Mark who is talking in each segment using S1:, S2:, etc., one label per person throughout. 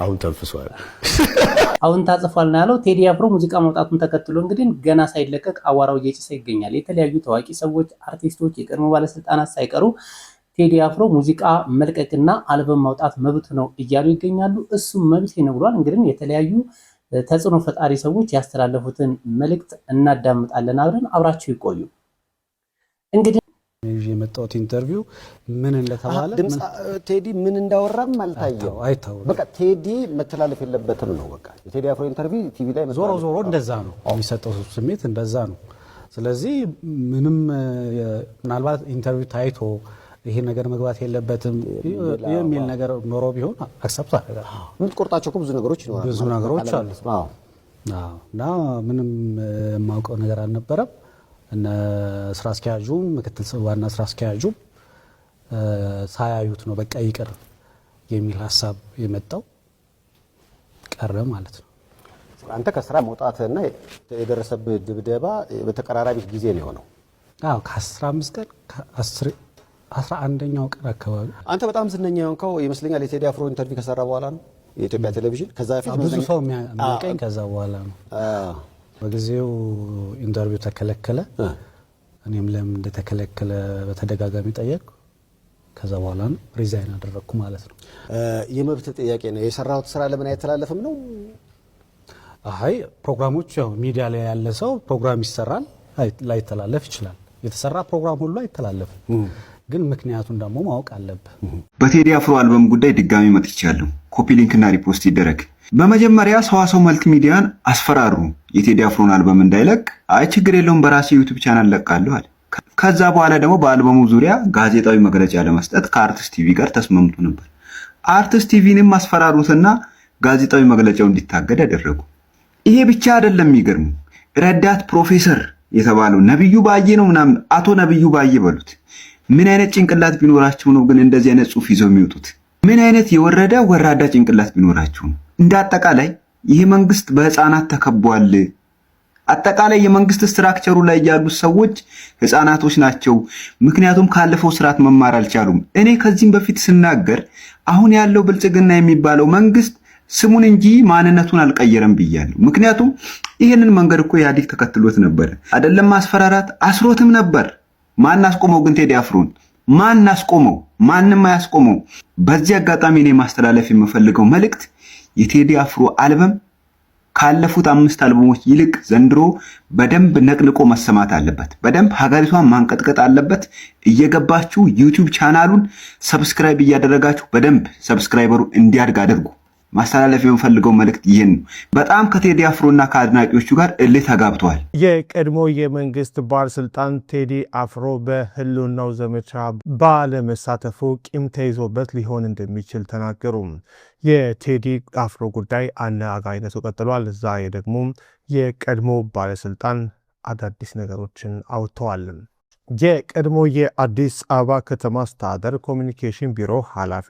S1: አሁን ተንፍሷል
S2: አሁን ታጽፏልና ያለው ቴዲ አፍሮ ሙዚቃ ማውጣቱን ተከትሎ እንግዲህ ገና ሳይለቀቅ አዋራው እየጨሰ ይገኛል። የተለያዩ ታዋቂ ሰዎች፣ አርቲስቶች፣ የቀድሞ ባለስልጣናት ሳይቀሩ ቴዲ አፍሮ ሙዚቃ መልቀቅና አልበም ማውጣት መብት ነው እያሉ ይገኛሉ። እሱም መብት ነው ብሏል። እንግዲህ የተለያዩ ተጽዕኖ ፈጣሪ ሰዎች ያስተላለፉትን መልእክት እናዳምጣለን። አብራችሁ ይቆዩ። እንግዲህ
S3: የመጣው ኢንተርቪው ምን እንደተባለ
S4: ቴዲ ምን እንዳወራም አልታየው
S3: አይታወቅም።
S4: በቃ ቴዲ መተላለፍ የለበትም ነው። በቃ የቴዲ አፍሮ ኢንተርቪው ቲቪ ላይ
S3: ዞሮ እንደዛ ነው የሚሰጠው ስሜት እንደዛ ነው። ስለዚህ ምንም ምናልባት ኢንተርቪው ታይቶ ይሄ ነገር መግባት የለበትም የሚል ነገር ኖሮ ቢሆን አክሰፕት አደረጋለሁ።
S4: የምትቆርጣቸው ብዙ ነገሮች ይኖራሉ።
S3: ብዙ ነገሮች አሉ። እና ምንም የማውቀው ነገር አልነበረም። እና ስራ አስኪያጁ ምክትል ዋና ስራ አስኪያጁ ሳያዩት ነው በቃ ይቅር የሚል ሐሳብ የመጣው ቀረ ማለት ነው።
S4: አንተ ከስራ መውጣትና የደረሰብህ ድብደባ በተቀራራቢ ጊዜ ነው የሆነው?
S3: አዎ ከ15 ቀን ከ11ኛው ቀን አካባቢ። አንተ
S4: በጣም ዝነኛ የሆንከው ይመስለኛል የቴዲ አፍሮ ኢንተርቪው ከሰራ በኋላ ነው የኢትዮጵያ ቴሌቪዥን። ከዛ በፊት
S3: ብዙ ሰው የሚያውቀኝ ከዛ በኋላ ነው። በጊዜው ኢንተርቪው ተከለከለ። እኔም ለምን እንደተከለከለ በተደጋጋሚ ጠየቅኩ። ከዛ በኋላ ነው ሪዛይን አደረኩ ማለት ነው።
S4: የመብት ጥያቄ ነው የሰራሁት ስራ ለምን አይተላለፍም ነው?
S3: አይ ፕሮግራሞች ያው ሚዲያ ላይ ያለ ሰው ፕሮግራም ይሰራል ላይተላለፍ ይችላል። የተሰራ ፕሮግራም ሁሉ አይተላለፍም። ግን ምክንያቱን ደግሞ ማወቅ አለበት።
S5: በቴዲ አፍሮ አልበም ጉዳይ ድጋሚ መጥቻለሁ። ኮፒ ሊንክ እና ሪፖስት ይደረግ። በመጀመሪያ ሰዋሰው መልቲ ሚዲያን አስፈራሩ የቴዲ አፍሮን አልበም እንዳይለቅ። አይ ችግር የለውም በራሴ ዩቲዩብ ቻናል ለቃለሁ አለ። ከዛ በኋላ ደግሞ በአልበሙ ዙሪያ ጋዜጣዊ መግለጫ ለመስጠት ከአርቲስት ቲቪ ጋር ተስማምቶ ነበር። አርቲስት ቲቪንም አስፈራሩትና ጋዜጣዊ መግለጫው እንዲታገድ አደረጉ። ይሄ ብቻ አይደለም የሚገርሙ ረዳት ፕሮፌሰር የተባለው ነብዩ ባዬ ነው ምናምን አቶ ነብዩ ባዬ በሉት ምን አይነት ጭንቅላት ቢኖራቸው ነው ግን እንደዚህ አይነት ጽሑፍ ይዘው የሚወጡት? ምን አይነት የወረደ ወራዳ ጭንቅላት ቢኖራቸው ነው? እንደ አጠቃላይ ይሄ መንግስት በህፃናት ተከቧል። አጠቃላይ የመንግስት ስትራክቸሩ ላይ ያሉት ሰዎች ህፃናቶች ናቸው። ምክንያቱም ካለፈው ስርዓት መማር አልቻሉም። እኔ ከዚህም በፊት ስናገር አሁን ያለው ብልጽግና የሚባለው መንግስት ስሙን እንጂ ማንነቱን አልቀየረም ብያለሁ። ምክንያቱም ይሄንን መንገድ እኮ ኢህአዴግ ተከትሎት ነበር። አይደለም ማስፈራራት አስሮትም ነበር። ማን አስቆመው ግን ቴዲ አፍሮን? ማን አስቆመው? ማንንም አያስቆመው። በዚህ አጋጣሚ እኔ ማስተላለፍ የምፈልገው መልእክት የቴዲ አፍሮ አልበም ካለፉት 5 አልበሞች ይልቅ ዘንድሮ በደንብ ነቅንቆ መሰማት አለበት። በደንብ ሀገሪቷን ማንቀጥቀጥ አለበት። እየገባችሁ ዩቲዩብ ቻናሉን ሰብስክራይብ እያደረጋችሁ በደንብ ሰብስክራይበሩ እንዲያድግ አድርጉ። ማስተላለፍ የምፈልገው መልእክት ይሄን ነው። በጣም ከቴዲ አፍሮና ከአድናቂዎቹ ጋር እልህ ተጋብቷል።
S6: የቀድሞ የመንግስት ባለስልጣን ቴዲ አፍሮ በህልውናው ዘመቻ ባለመሳተፉ ቂም ተይዞበት ሊሆን እንደሚችል ተናገሩ። የቴዲ አፍሮ ጉዳይ አነጋጋሪነቱ ቀጥሏል። ዛሬ ደግሞ የቀድሞ ባለስልጣን አዳዲስ ነገሮችን አውጥተዋል። የቀድሞ የአዲስ አበባ ከተማ አስተዳደር ኮሚኒኬሽን ቢሮ ኃላፊ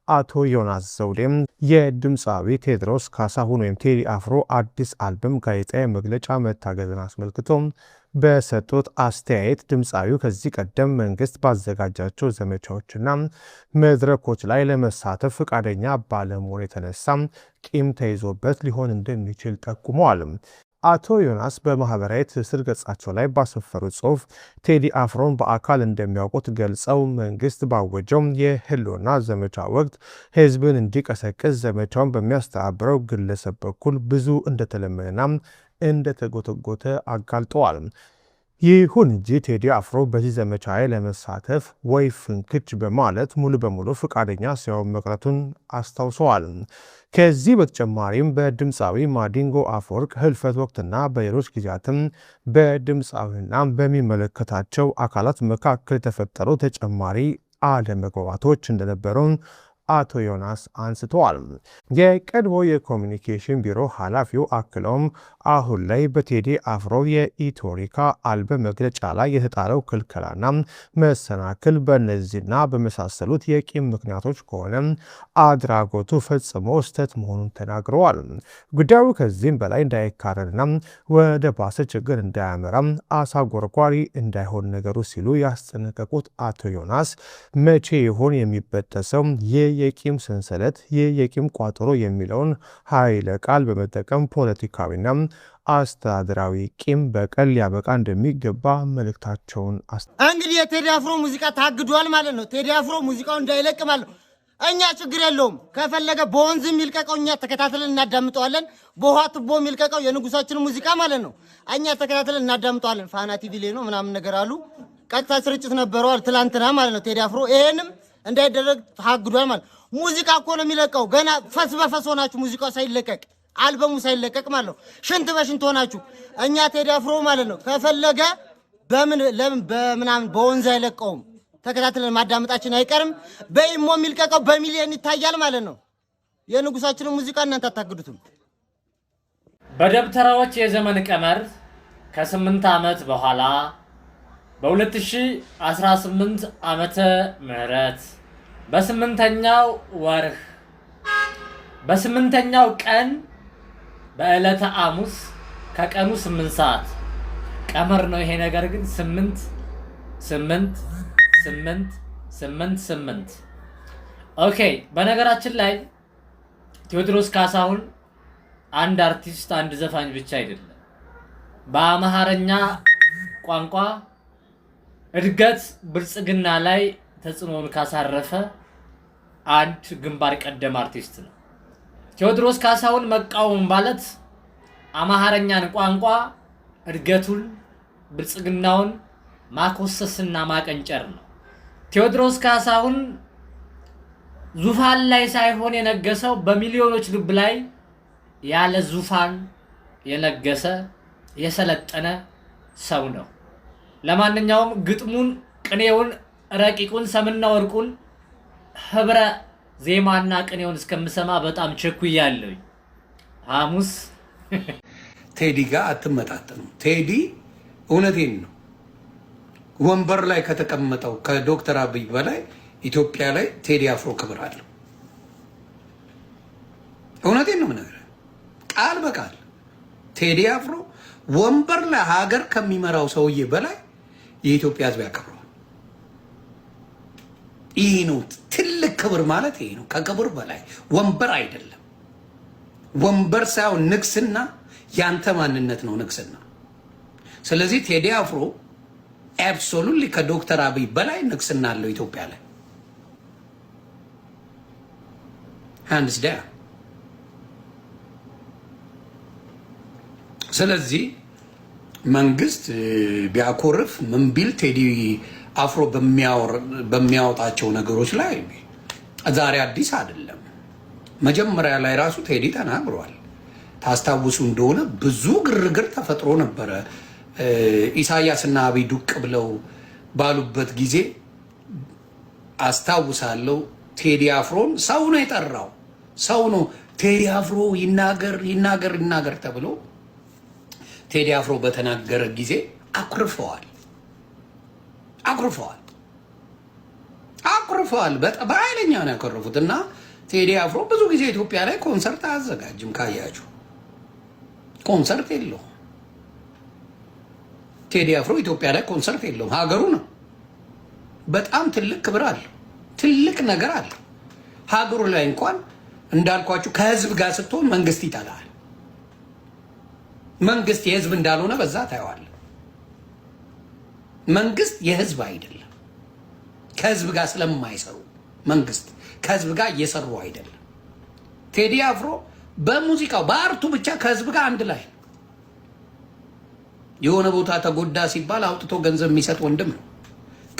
S6: አቶ ዮናስ ዘውዴም የድምፃዊ ቴዎድሮስ ካሳሁን ወይም ቴዲ አፍሮ አዲስ አልበም ጋዜጣዊ መግለጫ መታገዝን አስመልክቶ በሰጡት አስተያየት ድምፃዊው ከዚህ ቀደም መንግስት ባዘጋጃቸው ዘመቻዎችና መድረኮች ላይ ለመሳተፍ ፈቃደኛ ባለመሆኑ የተነሳ ቂም ተይዞበት ሊሆን እንደሚችል ጠቁመዋል። አቶ ዮናስ በማህበራዊ ትስስር ገጻቸው ላይ ባሰፈሩት ጽሑፍ ቴዲ አፍሮን በአካል እንደሚያውቁት ገልጸው መንግስት ባወጀው የህልውና ዘመቻ ወቅት ህዝብን እንዲቀሰቅስ ዘመቻውን በሚያስተባብረው ግለሰብ በኩል ብዙ እንደተለመነና እንደተጎተጎተ አጋልጠዋል። ይሁን እንጂ ቴዲ አፍሮ በዚህ ዘመቻ ላይ ለመሳተፍ ወይ ፍንክች በማለት ሙሉ በሙሉ ፈቃደኛ ሳይሆን መቅረቱን አስታውሰዋል። ከዚህ በተጨማሪም በድምፃዊ ማዲንጎ አፈወርቅ ህልፈት ወቅትና በሌሎች ጊዜያትም በድምፃዊና በሚመለከታቸው አካላት መካከል የተፈጠሩ ተጨማሪ አለመግባባቶች እንደነበሩ አቶ ዮናስ አንስተዋል። የቀድሞ የኮሚኒኬሽን ቢሮ ኃላፊው አክለውም አሁን ላይ በቴዲ አፍሮ የኢትዮሪካ አልበም መግለጫ ላይ የተጣለው ክልከላና መሰናክል በእነዚህና በመሳሰሉት የቂም ምክንያቶች ከሆነ አድራጎቱ ፈጽሞ ስህተት መሆኑን ተናግረዋል። ጉዳዩ ከዚህም በላይ እንዳይካረርና ወደ ባሰ ችግር እንዳያመራ አሳጎርጓሪ እንዳይሆን ነገሩ ሲሉ ያስጠነቀቁት አቶ ዮናስ መቼ ይሆን የሚበጠሰው የቂም ሰንሰለት፣ የቂም ቋጠሮ የሚለውን ኃይለ ቃል በመጠቀም ፖለቲካዊና አስተዳደራዊ ቂም በቀል ሊያበቃ እንደሚገባ መልእክታቸውን
S1: እንግዲህ የቴዲ አፍሮ ሙዚቃ ታግዷል ማለት ነው። ቴዲ አፍሮ ሙዚቃው እንዳይለቅ ማለት ነው። እኛ ችግር የለውም። ከፈለገ በወንዝ የሚልቀቀው እኛ ተከታትለን እናዳምጠዋለን። በውሃ ቱቦ የሚልቀቀው የንጉሳችን ሙዚቃ ማለት ነው። እኛ ተከታትለን እናዳምጠዋለን። ፋና ቲቪ ላይ ነው ምናምን ነገር አሉ። ቀጥታ ስርጭት ነበረዋል ትላንትና ማለት ነው። ቴዲ አፍሮ ይሄንም እንዳይደረግ ታግዷል ማለት ሙዚቃ እኮ ነው የሚለቀው። ገና ፈስ በፈስ ሆናችሁ ሙዚቃው ሳይለቀቅ አልበሙ ሳይለቀቅ ማለት ነው። ሽንት በሽንት ሆናችሁ እኛ ቴዲ አፍሮ ማለት ነው ከፈለገ ለምን በምናምን በወንዝ አይለቀውም። ተከታትለን ማዳመጣችን አይቀርም። በኢሞ የሚልቀቀው በሚሊዮን ይታያል ማለት ነው። የንጉሳችንን ሙዚቃ እናንተ አታግዱትም።
S7: በደብተራዎች የዘመን ቀመር ከ8 ዓመት በኋላ በ2018 ዓመተ ምህረት በ8ኛው ወርህ በ8ኛው ቀን በዕለተ ሐሙስ ከቀኑ 8 ሰዓት ቀመር ነው ይሄ ነገር ግን 8 ኦኬ። በነገራችን ላይ ቴዎድሮስ ካሳሁን አንድ አርቲስት አንድ ዘፋኝ ብቻ አይደለም። በአማርኛ ቋንቋ እድገት ብልጽግና ላይ ተጽዕኖን ካሳረፈ አንድ ግንባር ቀደም አርቲስት ነው። ቴዎድሮስ ካሳሁን መቃወም ማለት አማርኛን ቋንቋ እድገቱን ብልጽግናውን ማኮሰስና ማቀንጨር ነው። ቴዎድሮስ ካሳሁን ዙፋን ላይ ሳይሆን የነገሰው በሚሊዮኖች ልብ ላይ ያለ ዙፋን የነገሰ የሰለጠነ ሰው ነው። ለማንኛውም ግጥሙን፣ ቅኔውን፣ ረቂቁን፣ ሰምና ወርቁን ህብረ ዜማና ቅኔውን እስከምሰማ በጣም ቸኩያለሁ። ሐሙስ
S8: ቴዲ ጋር አትመጣጠኑ። ቴዲ እውነቴን ነው ወንበር ላይ ከተቀመጠው ከዶክተር አብይ በላይ ኢትዮጵያ ላይ ቴዲ አፍሮ ክብር አለው። እውነቴን ነው የምነግርህ ቃል በቃል ቴዲ አፍሮ ወንበር ላይ ሀገር ከሚመራው ሰውዬ በላይ የኢትዮጵያ ሕዝብ ያከብረዋል። ይህ ነው ትልቅ ክብር ማለት ይሄ ነው። ከክብር በላይ ወንበር አይደለም። ወንበር ሳይሆን ንግስና ያንተ ማንነት ነው ንግስና። ስለዚህ ቴዲ አፍሮ አብሶሉትሊ ከዶክተር አብይ በላይ ንግስና አለው ኢትዮጵያ ላይ ሃንድስ ዳውን። ስለዚህ መንግስት ቢያኮርፍ ምን ቢል ቴዲ አፍሮ በሚያወጣቸው ነገሮች ላይ ዛሬ አዲስ አይደለም። መጀመሪያ ላይ ራሱ ቴዲ ተናግሯል። ታስታውሱ እንደሆነ ብዙ ግርግር ተፈጥሮ ነበረ። ኢሳያስና አብይ ዱቅ ብለው ባሉበት ጊዜ አስታውሳለሁ። ቴዲ አፍሮን ሰው ነው የጠራው። ሰው ነው ቴዲ አፍሮ ይናገር ተብሎ ቴዲ አፍሮ በተናገረ ጊዜ አኩርፈዋል። በኃይለኛ ነው ያኮረፉት። እና ቴዲ አፍሮ ብዙ ጊዜ ኢትዮጵያ ላይ ኮንሰርት አያዘጋጅም። ካያችሁ ኮንሰርት የለውም። ቴዲ አፍሮ ኢትዮጵያ ላይ ኮንሰርት የለውም። ሀገሩ ነው። በጣም ትልቅ ክብር አለው። ትልቅ ነገር አለው። ሀገሩ ላይ እንኳን እንዳልኳችሁ ከህዝብ ጋር ስትሆን መንግስት ይጠላል። መንግስት የህዝብ እንዳልሆነ በዛ ታየዋል። መንግስት የህዝብ አይደለም። ከህዝብ ጋር ስለማይሰሩ መንግስት ከህዝብ ጋር እየሰሩ አይደለም። ቴዲ አፍሮ በሙዚቃው በአርቱ ብቻ ከህዝብ ጋር አንድ ላይ የሆነ ቦታ ተጎዳ ሲባል አውጥቶ ገንዘብ የሚሰጥ ወንድም ነው።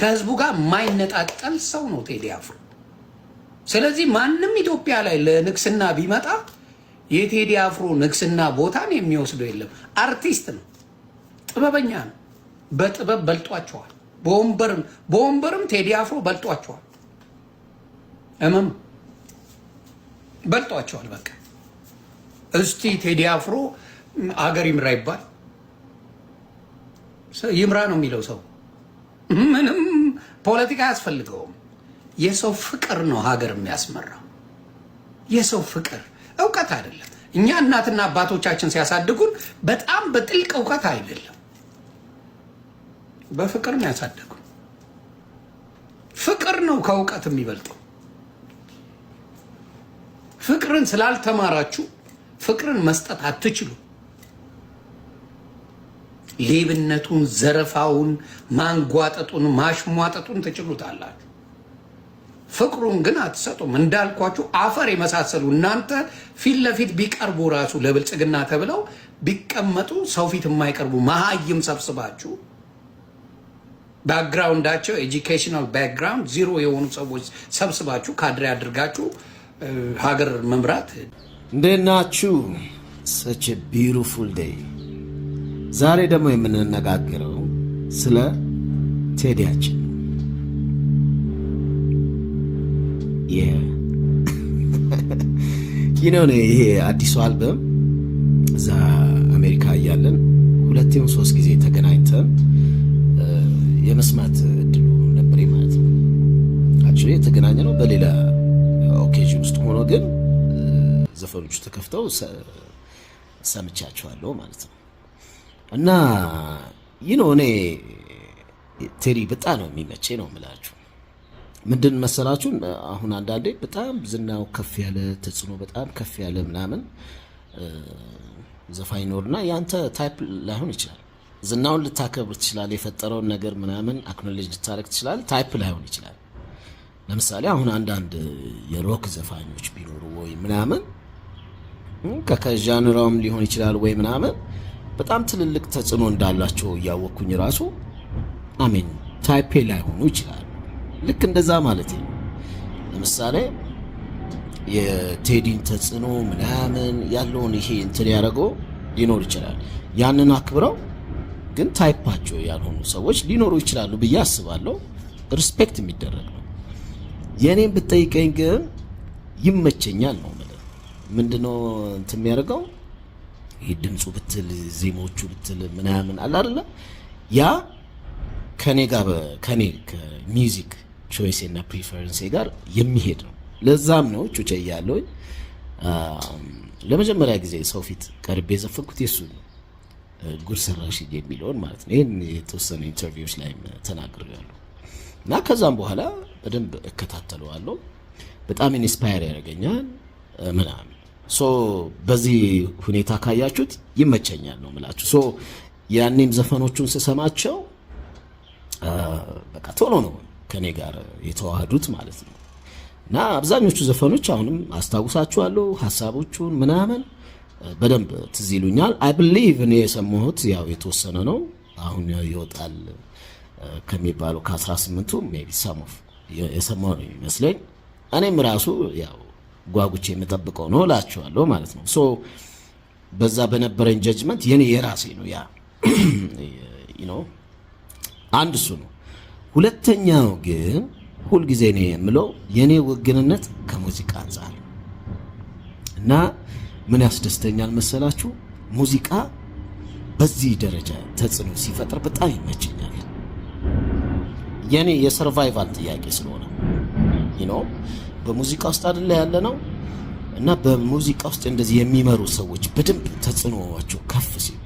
S8: ከህዝቡ ጋር የማይነጣጠል ሰው ነው ቴዲ አፍሮ። ስለዚህ ማንም ኢትዮጵያ ላይ ለንግስና ቢመጣ የቴዲ አፍሮ ንግስና ቦታን የሚወስደው የለም። አርቲስት ነው፣ ጥበበኛ ነው። በጥበብ በልጧቸዋል። በወንበርም ቴዲ አፍሮ በልጧቸዋል። በልጧቸዋል። በቃ እስቲ ቴዲ አፍሮ አገር ይምራ ይባል ይምራ ነው የሚለው ሰው። ምንም ፖለቲካ አያስፈልገውም። የሰው ፍቅር ነው ሀገር የሚያስመራው። የሰው ፍቅር እውቀት አይደለም። እኛ እናትና አባቶቻችን ሲያሳድጉን በጣም በጥልቅ እውቀት አይደለም፣ በፍቅር ነው ያሳደጉን። ፍቅር ነው ከእውቀት የሚበልጠው። ፍቅርን ስላልተማራችሁ ፍቅርን መስጠት አትችሉ። ሌብነቱን፣ ዘረፋውን፣ ማንጓጠጡን፣ ማሽሟጠጡን ትችሉታላችሁ። ፍቅሩን ግን አትሰጡም። እንዳልኳችሁ አፈር የመሳሰሉ እናንተ ፊት ለፊት ቢቀርቡ ራሱ ለብልጽግና ተብለው ቢቀመጡ ሰው ፊት የማይቀርቡ መሀይም ሰብስባችሁ ባክግራውንዳቸው ኤጁኬሽናል ባክግራውንድ ዚሮ የሆኑ ሰዎች ሰብስባችሁ ካድሬ አድርጋችሁ ሀገር መምራት።
S9: እንዴት ናችሁ? such a beautiful day። ዛሬ ደግሞ የምንነጋገረው ስለ ቴዲያችን ይሄ አዲሱ አልበም እዛ አሜሪካ እያለን 2-3 ጊዜ ተገናኝተን የመስማት እድሉ ነበር ማለት ነው። አክቹሊ የተገናኘ ነው በሌላ ኦኬዥን ውስጥ ሆኖ ግን ዘፈኖቹ ተከፍተው ሰምቻቸዋለሁ ማለት ነው። እና እኔ ቴዲ በጣም ነው የሚመቸኝ ነው የምላችሁ። ምንድን መሰላችሁ አሁን አንዳንዴ በጣም ዝናው ከፍ ያለ ተጽዕኖ በጣም ከፍ ያለ ምናምን ዘፋኝ ኖርና ያንተ ታይፕ ላይሆን ይችላል። ዝናውን ልታከብር ትችላል፣ የፈጠረውን ነገር ምናምን አክኖሌጅ ልታረግ ትችላል፣ ታይፕ ላይሆን ይችላል። ለምሳሌ አሁን አንዳንድ የሮክ ዘፋኞች ቢኖሩ ወይ ምናምን ከዣንራውም ሊሆን ይችላል ወይ ምናምን በጣም ትልልቅ ተጽዕኖ እንዳላቸው እያወቅኩኝ ራሱ አሜን ታይፔ ላይሆኑ ይችላል። ልክ እንደዛ ማለት ነው። ለምሳሌ የቴዲን ተጽዕኖ ምናምን ያለውን ይሄ እንትን ያደረገው ሊኖር ይችላል። ያንን አክብረው ግን ታይፓቸው ያልሆኑ ሰዎች ሊኖሩ ይችላሉ ብዬ አስባለሁ። ሪስፔክት የሚደረግ ነው። የኔን ብትጠይቀኝ ግን ይመቸኛል ነው ማለት ምንድነው እንትን የሚያደርገው ይሄ ድምፁ ብትል ዜሞቹ ብትል ምናምን አለ አይደለ ያ ከኔ ጋር ከሚውዚክ ቾይስ እና ፕሪፈረንስ ጋር የሚሄድ ነው። ለዛም ነው ቹቼ ያለው ለመጀመሪያ ጊዜ ሰው ፊት ቀርቤ የዘፈንኩት የሱ ጉድ ሰራሽ የሚለውን ማለት ነው። ይሄን የተወሰኑ ኢንተርቪውዎች ላይ ተናግሬያለሁ እና ከዛም በኋላ በደንብ እከታተለዋለሁ። በጣም ኢንስፓየር ያደርገኛል ምናምን። በዚህ ሁኔታ ካያችሁት ይመቸኛል ነው የምላችሁ። ያኔም ዘፈኖቹን ስሰማቸው በቃ ቶሎ ነው ከኔ ጋር የተዋሃዱት ማለት ነው። እና አብዛኞቹ ዘፈኖች አሁንም አስታውሳቸዋለሁ፣ ሀሳቦቹን ምናምን በደንብ ትዝ ይሉኛል። አይ ቢሊቭ እኔ የሰማሁት ያው የተወሰነ ነው አሁን ይወጣል ከሚባለው ከ18ቱ ሜቢ ሳሞፍ የሰማሁ ነው የሚመስለኝ። እኔም ራሱ ያው ጓጉቼ የምጠብቀው ነው እላቸዋለሁ ማለት ነው። በዛ በነበረኝ ጀጅመንት የኔ የራሴ ነው ያ አንድ እሱ ነው። ሁለተኛው ግን ሁልጊዜ ነው የምለው የኔ ውግንነት ከሙዚቃ አንጻር እና ምን ያስደስተኛል መሰላችሁ ሙዚቃ በዚህ ደረጃ ተጽዕኖ ሲፈጥር በጣም ይመቸኛል። የኔ የሰርቫይቫል ጥያቄ ስለሆነ በሙዚቃ ውስጥ አይደለ ያለ ነው እና በሙዚቃ ውስጥ እንደዚህ የሚመሩ ሰዎች በደንብ ተጽዕኖዋቸው ከፍ ሲል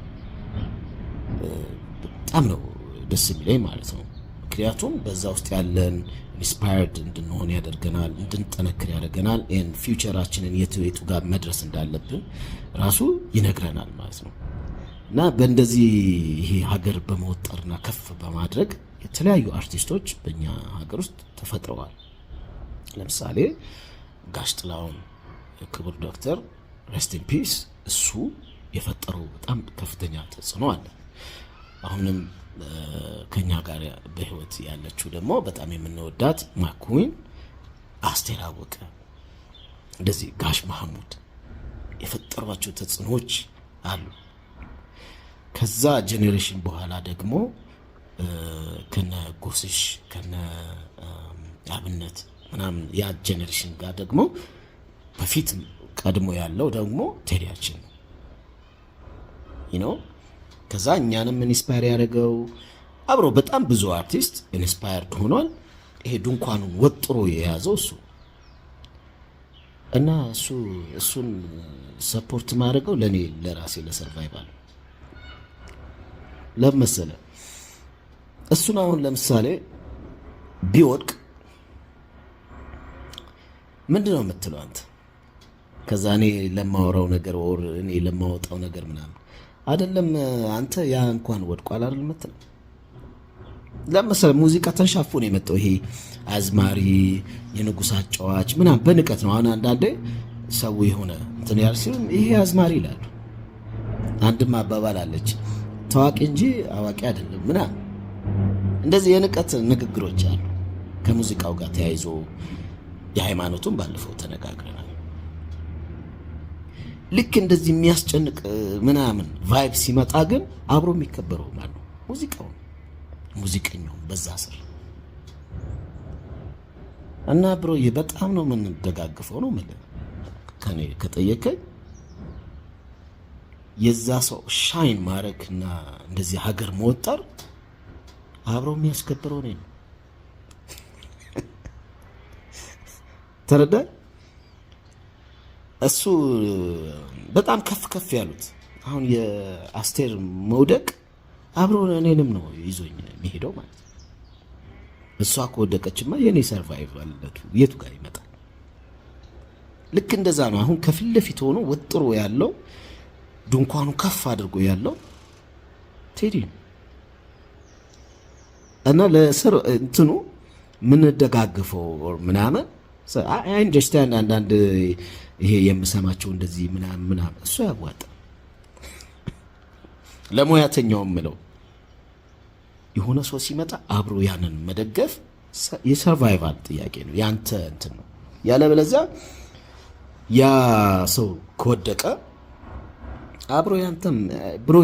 S9: በጣም ነው ደስ የሚለኝ ማለት ነው። ምክንያቱም በዛ ውስጥ ያለን ኢንስፓየርድ እንድንሆን ያደርገናል፣ እንድንጠነክር ያደርገናል። ፊውቸራችንን የቱ ጋር መድረስ እንዳለብን ራሱ ይነግረናል ማለት ነው። እና በእንደዚህ ይሄ ሀገር በመወጠርና ከፍ በማድረግ የተለያዩ አርቲስቶች በእኛ ሀገር ውስጥ ተፈጥረዋል። ለምሳሌ ጋሽ ጥላሁን ክቡር ዶክተር ሬስት ኢን ፒስ እሱ የፈጠረው በጣም ከፍተኛ ተጽዕኖ አለ። አሁንም ከኛ ጋር በህይወት ያለችው ደግሞ በጣም የምንወዳት ማኩዊን፣ አስቴር አወቀ፣ እንደዚህ ጋሽ መሐሙድ የፈጠሯቸው ተጽዕኖዎች አሉ። ከዛ ጄኔሬሽን በኋላ ደግሞ ከነ ጎስሽ ከነ አብነት ምናምን ያ ጄኔሬሽን ጋር ደግሞ በፊት ቀድሞ ያለው ደግሞ ቴዲያችን ነው። ከዛ እኛንም ኢንስፓየር ያደረገው አብሮ በጣም ብዙ አርቲስት ኢንስፓየርድ ሆኗል። ይሄ ድንኳኑን ወጥሮ የያዘው እሱ እና እሱን ሰፖርት ማድረገው ለኔ ለራሴ ለሰርቫይቫል ለምሳሌ እሱን አሁን ለምሳሌ ቢወድቅ ምንድነው የምትለው አንተ? ከዛ እኔ ለማወራው ነገር ወር እኔ ለማወጣው ነገር ምናምን አይደለም። አንተ ያ እንኳን ወድቋል አይደል የምትለው ለምሳሌ ሙዚቃ ተንሻፎ ነው የመጣው። ይሄ አዝማሪ የንጉስ አጫዋች ምናምን በንቀት ነው። አሁን አንዳንዴ ሰው የሆነ እንትን ያል ሲል ይሄ አዝማሪ ይላሉ። አንድም አባባል አለች ታዋቂ እንጂ አዋቂ አይደለም ምናምን እንደዚህ የንቀት ንግግሮች አሉ። ከሙዚቃው ጋር ተያይዞ የሃይማኖቱን ባለፈው ተነጋግረናል። ልክ እንደዚህ የሚያስጨንቅ ምናምን ቫይብ ሲመጣ ግን አብሮ የሚከበረው ማለት ነው ሙዚቃው ሙዚቀኛው በዛ ስር እና ብሮዬ በጣም ነው የምንደጋግፈው ነው ማለት ከኔ ከጠየቀኝ የዛ ሰው ሻይን ማረክና እንደዚህ ሀገር መወጠር አብሮ የሚያስከብረው ነው። ተረዳ እሱ በጣም ከፍ ያሉት አሁን የአስቴር መውደቅ አብሮ እኔንም ነው ይዞኝ የሚሄደው ማለት ነው። እሷ ከወደቀችማ የኔ ሰርቫይቫልነቱ የቱ ጋር ይመጣል? ልክ እንደዛ ነው። አሁን ከፊት ለፊት ሆኖ ወጥሮ ያለው ድንኳኑ ከፍ አድርጎ ያለው ቴዲ እና ለስር እንትኑ ምን ደጋግፈው ምናምን አይ አንደርስታንድ አንዳንድ ይሄ የምሰማቸው እንደዚህ ምናምን እሱ ያዋጣ ለሙያተኛውም ምለው የሆነ ሰው ሲመጣ አብሮ ያንን መደገፍ የሰርቫይቫል ጥያቄ ነው። ያንተ እንትን ነው። ያለበለዚያ ያ ሰው ከወደቀ አብሮ ያንተም ብሮ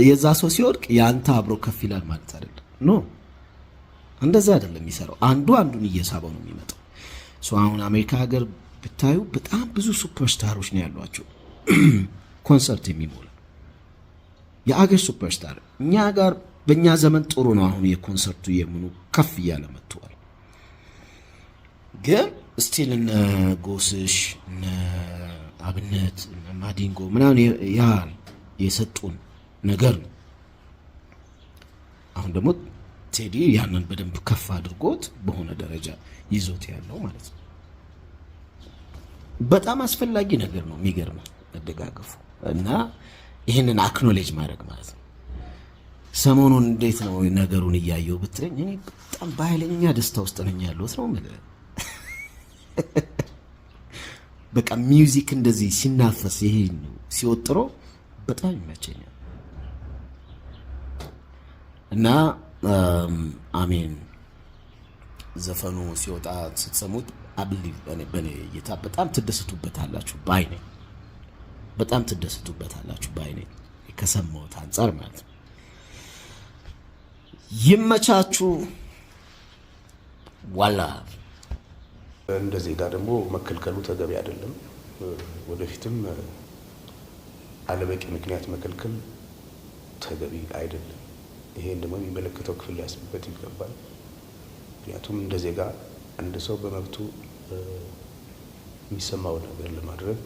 S9: የዛ ሰው ሲወድቅ ያንተ አብሮ ከፍ ይላል ማለት አይደለም። ኖ እንደዛ አይደለም የሚሰራው። አንዱ አንዱን እየሳበው ነው የሚመጣው። አሁን አሜሪካ ሀገር ብታዩ በጣም ብዙ ሱፐርስታሮች ነው ያሏቸው ኮንሰርት የሚሞላ የአገር ሱፐርስታር። እኛ ጋር በእኛ ዘመን ጥሩ ነው። አሁን የኮንሰርቱ የምኑ ከፍ እያለ መጥቷል። ግን ስቲል እነ ጎስሽ እነ አብነት እነ ማዲንጎ ምናምን ያ የሰጡን ነገር ነው። አሁን ደግሞ ቴዲ ያንን በደንብ ከፍ አድርጎት በሆነ ደረጃ ይዞት ያለው ማለት ነው። በጣም አስፈላጊ ነገር ነው። የሚገርም መደጋገፉ እና ይህንን አክኖሌጅ ማድረግ ማለት ነው። ሰሞኑን እንዴት ነው ነገሩን እያየው ብትለኝ እኔ በጣም በኃይለኛ ደስታ ውስጥ ነኝ ያለሁት ነው ማለት በቃ ሚውዚክ እንደዚህ ሲናፈስ ይሄ ሲወጥሮ በጣም ይመቸኛል እና አሜን ዘፈኑ ሲወጣ ስትሰሙት አብሊቭ በኔ እይታ በጣም ትደሰቱበታላችሁ ባይ ነኝ። በጣም ትደሰቱበታላችሁ ባይ ነኝ ከሰማሁት አንፃር ማለት ነው። ይመቻችሁ ዋላ
S10: እንደዚህ ጋር ደግሞ መከልከሉ ተገቢ አይደለም። ወደፊትም አለበቂ ምክንያት መከልከል ተገቢ አይደለም። ይሄን ደግሞ የሚመለከተው ክፍል ሊያስብበት ይገባል። ምክንያቱም እንደዚህ ጋር አንድ ሰው በመብቱ የሚሰማው ነገር ለማድረግ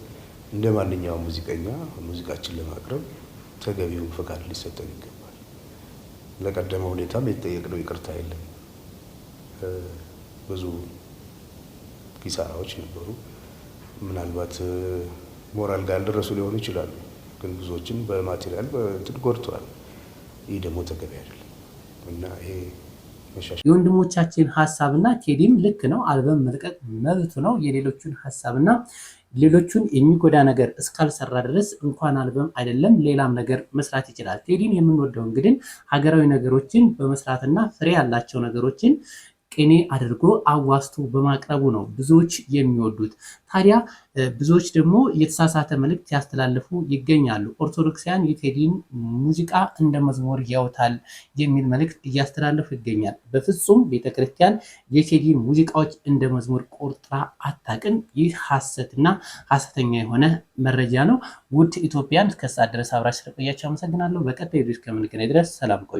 S10: እንደ ማንኛውም ሙዚቀኛ ሙዚቃችን ለማቅረብ ተገቢው ፈቃድ ሊሰጠን ይገባል። ለቀደመ ሁኔታም የተጠየቅነው ይቅርታ የለም። ብዙ ኪሳራዎች ነበሩ። ምናልባት ሞራል ጋር ያልደረሱ ሊሆኑ ይችላሉ፣ ግን ብዙዎችን በማቴሪያል በእንትን ጎድተዋል። ይህ ደግሞ ተገቢ አይደለም እና ይሄ
S2: የወንድሞቻችን ሀሳብና ቴዲም ልክ ነው። አልበም መልቀቅ መብቱ ነው። የሌሎቹን ሀሳብና ሌሎቹን የሚጎዳ ነገር እስካልሰራ ድረስ እንኳን አልበም አይደለም ሌላም ነገር መስራት ይችላል። ቴዲን የምንወደው እንግዲህ ሀገራዊ ነገሮችን በመስራትና ፍሬ ያላቸው ነገሮችን ቅኔ አድርጎ አዋስቶ በማቅረቡ ነው ብዙዎች የሚወዱት። ታዲያ ብዙዎች ደግሞ የተሳሳተ መልእክት ያስተላልፉ ይገኛሉ። ኦርቶዶክሳውያን የቴዲን ሙዚቃ እንደ መዝሙር ያውታል የሚል መልእክት እያስተላለፉ ይገኛል። በፍጹም ቤተክርስቲያን የቴዲን ሙዚቃዎች እንደ መዝሙር ቆርጣ አታውቅም። ይህ ሐሰትና ሐሰተኛ የሆነ መረጃ ነው። ውድ ኢትዮጵያን እስከ ሰዓት ድረስ አብራችሁ ስለቆያችሁ አመሰግናለሁ። በቀጣይ ቪዲዮ እስከምንገናኝ ድረስ ሰላም ቆዩ።